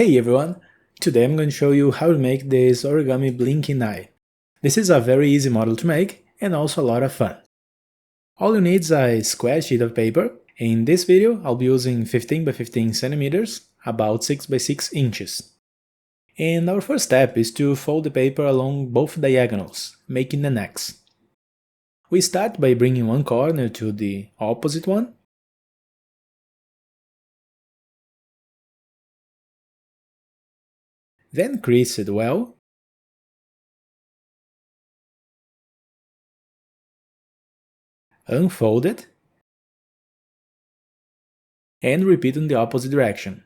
Hey everyone! Today I'm going to show you how to make this origami blinking eye. This is a very easy model to make and also a lot of fun. All you need is a square sheet of paper. In this video I'll be using 15 by 15 centimeters, about 6 by 6 inches. And our first step is to fold the paper along both diagonals, making an X. We start by bringing one corner to the opposite one. Then crease it well. Unfold it. And repeat in the opposite direction.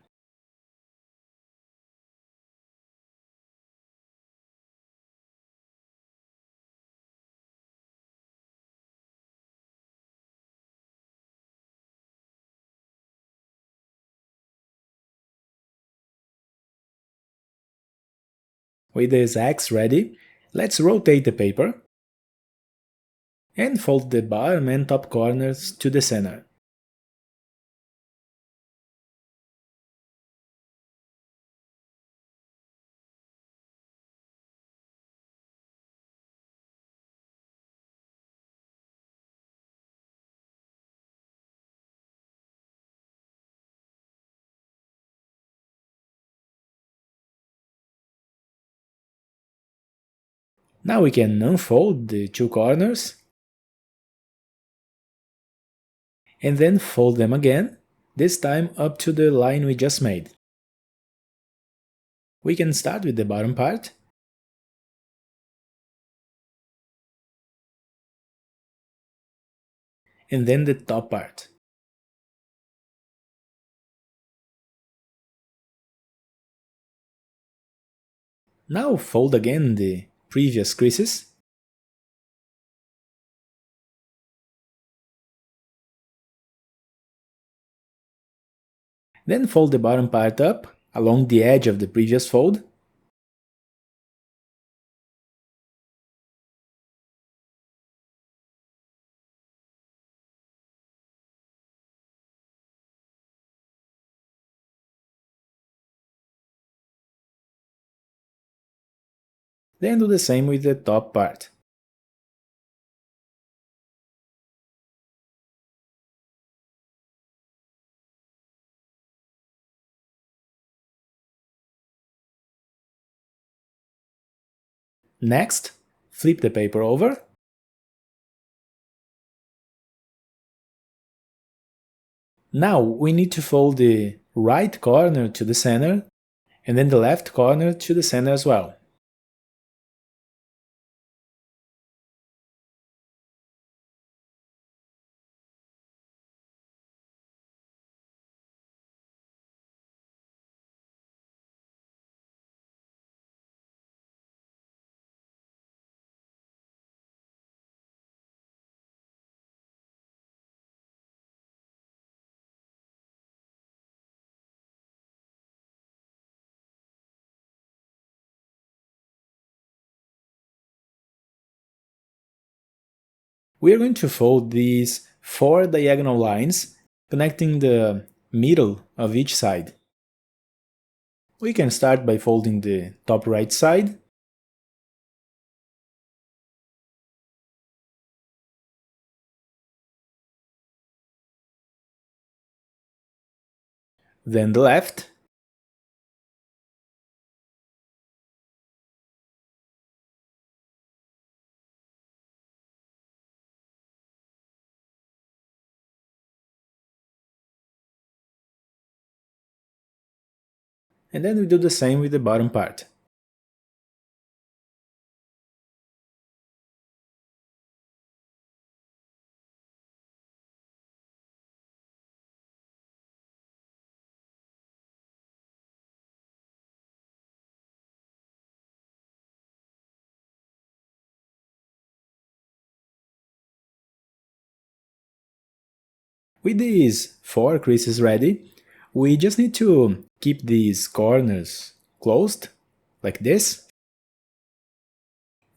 With this X ready, let's rotate the paper and fold the bottom and top corners to the center. Now we can unfold the two corners and then fold them again, this time up to the line we just made. We can start with the bottom part and then the top part. Now fold again the previous creases then fold the bottom part up along the edge of the previous fold. Then do the same with the top part. Next, flip the paper over Now we need to fold the right corner to the center and then the left corner to the center as well. We are going to fold these 4 diagonal lines connecting the middle of each side. We can start by folding the top right side, then the left, and then we do the same with the bottom part. With these 4 creases ready, we just need to keep these corners closed, like this.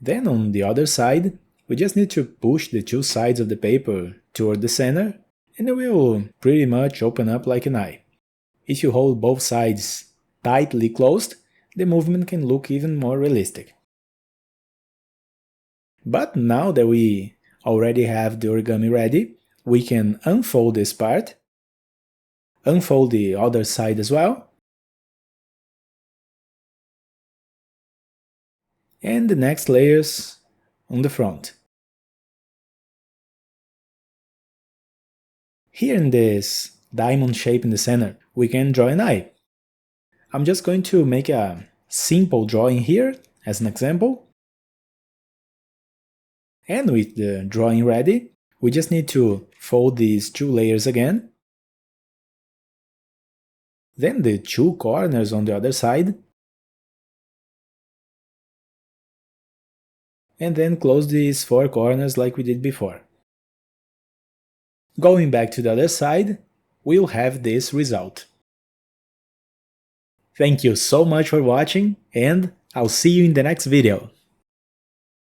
Then on the other side, we just need to push the 2 sides of the paper toward the center, and it will pretty much open up like an eye. If you hold both sides tightly closed, the movement can look even more realistic. But now that we already have the origami ready, we can unfold this part, unfold the other side as well, and the next layers on the front. Here in this diamond shape in the center, we can draw an eye. I'm just going to make a simple drawing here as an example. And with the drawing ready, we just need to fold these two layers again. Then the two corners on the other side. And then close these four corners like we did before. Going back to the other side, we'll have this result. Thank you so much for watching, and I'll see you in the next video.